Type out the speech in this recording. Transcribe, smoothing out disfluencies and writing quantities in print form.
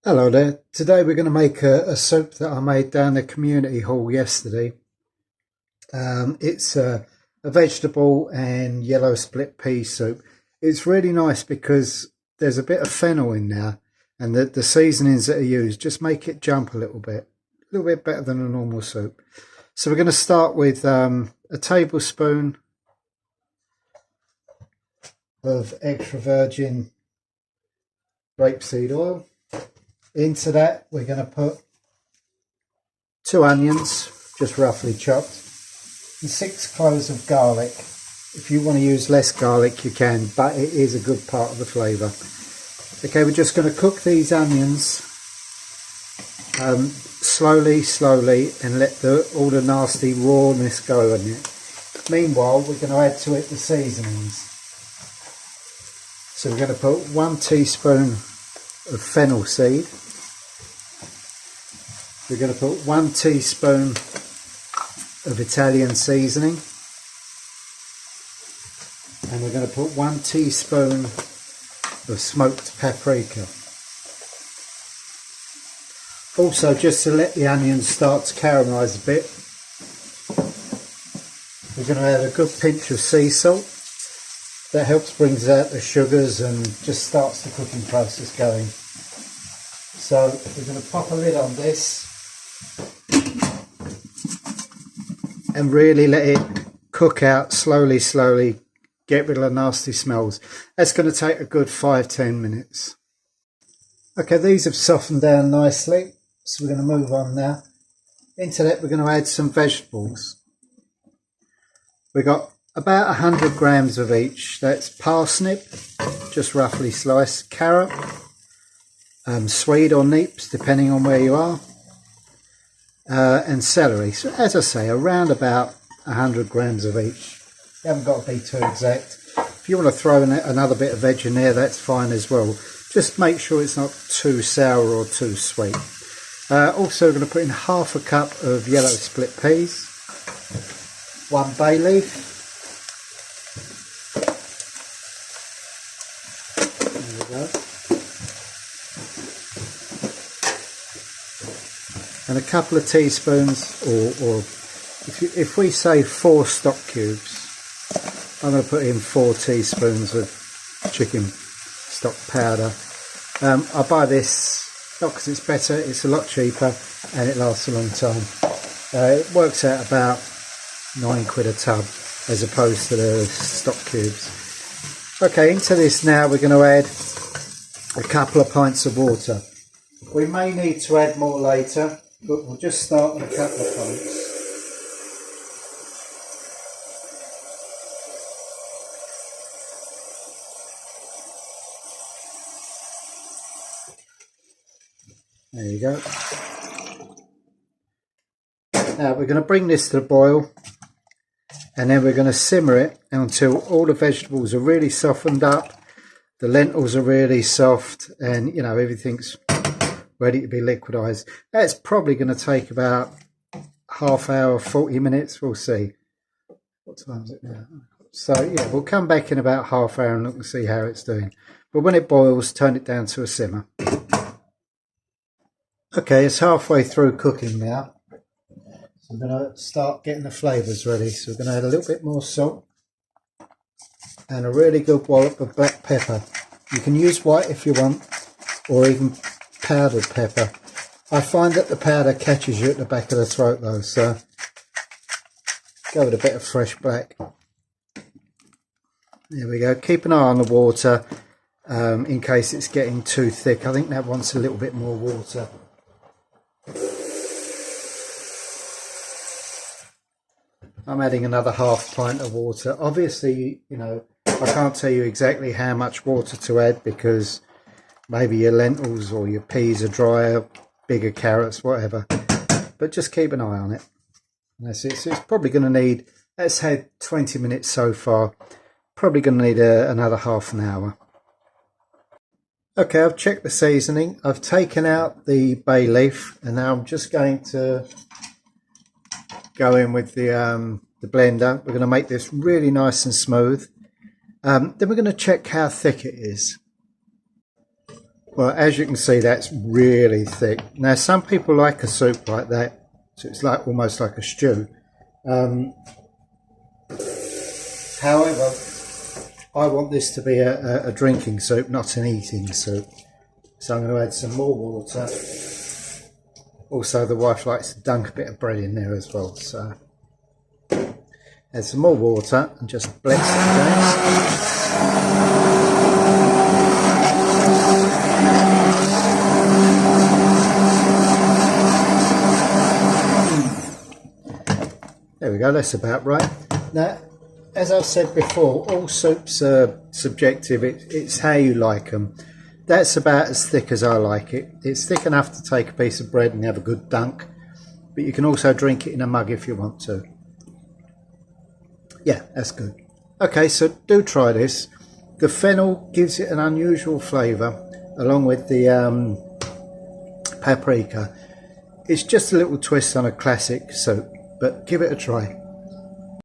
Hello there. Today we're going to make a soup that I made down the community hall yesterday. It's a vegetable and yellow split pea soup. It's really nice because there's a bit of fennel in there, and the seasonings that are used just make it jump a little bit better than a normal soup. So we're going to start with a tablespoon of extra virgin rapeseed oil. Into that we're going to put 2 onions, just roughly chopped, and 6 cloves of garlic. If you want to use less garlic you can, but it is a good part of the flavour. Okay, we're just going to cook these onions slowly and let all the nasty rawness go in it. Meanwhile we're going to add to it the seasonings. So we're going to put 1 teaspoon of fennel seed. We're going to put 1 teaspoon of Italian seasoning, and we're going to put 1 teaspoon of smoked paprika. Also, just to let the onions start to caramelise a bit, we're going to add a good pinch of sea salt. That helps brings out the sugars and just starts the cooking process going. So we're going to pop a lid on this and really let it cook out slowly, get rid of the nasty smells. That's going to take a good 5-10 minutes. Okay, these have softened down nicely, so we're going to move on now. Into that we're going to add some vegetables. We've got about 100 grams of each. That's parsnip, just roughly sliced, carrot, swede or neeps, depending on where you are, and celery. So as I say, around about 100 grams of each. You haven't got to be too exact. If you want to throw in another bit of veg in there, that's fine as well. Just make sure it's not too sour or too sweet. Also, we're going to put in half a cup of yellow split peas, 1 bay leaf, and a couple of teaspoons, or if we say 4 stock cubes, I'm going to put in 4 teaspoons of chicken stock powder. I buy this not because it's better, it's a lot cheaper and it lasts a long time. It works out about £9 a tub as opposed to the stock cubes. Okay, into this now we're going to add a couple of pints of water. We may need to add more later, but we'll just start with a couple of pints. There you go. Now we're going to bring this to the boil, and then we're going to simmer it until all the vegetables are really softened up, the lentils are really soft, and you know, everything's ready to be liquidized. That's probably going to take about half hour, 40 minutes, we'll see. What time is it now? So yeah, we'll come back in about half hour and look and see how it's doing. But when it boils, turn it down to a simmer. Okay, it's halfway through cooking now. So I'm going to start getting the flavours ready. So we're going to add a little bit more salt and a really good wallop of black pepper. You can use white if you want, or even powdered pepper. I find that the powder catches you at the back of the throat though, so go with a bit of fresh black. There we go. Keep an eye on the water in case it's getting too thick. I think that wants a little bit more water. I'm adding another half pint of water. Obviously, you know, I can't tell you exactly how much water to add because maybe your lentils or your peas are drier, bigger carrots, whatever. But just keep an eye on it. That's it. So it's probably going to need, let's had 20 minutes so far. Probably going to need another half an hour. Okay, I've checked the seasoning. I've taken out the bay leaf, and now I'm just going to go in with the blender. We're going to make this really nice and smooth. Then we're going to check how thick it is. Well, as you can see, that's really thick. Now, some people like a soup like that, so it's like almost like a stew. However, I want this to be a drinking soup, not an eating soup. So I'm going to add some more water. Also, the wife likes to dunk a bit of bread in there as well. So add some more water and just blitz it again. There we go, that's about right. Now, as I've said before, all soups are subjective. It's how you like them. That's about as thick as I like it. It's thick enough to take a piece of bread and have a good dunk, but you can also drink it in a mug if you want to. Yeah, that's good. Okay, so do try this. The fennel gives it an unusual flavour, along with the paprika. It's just a little twist on a classic soup, but give it a try.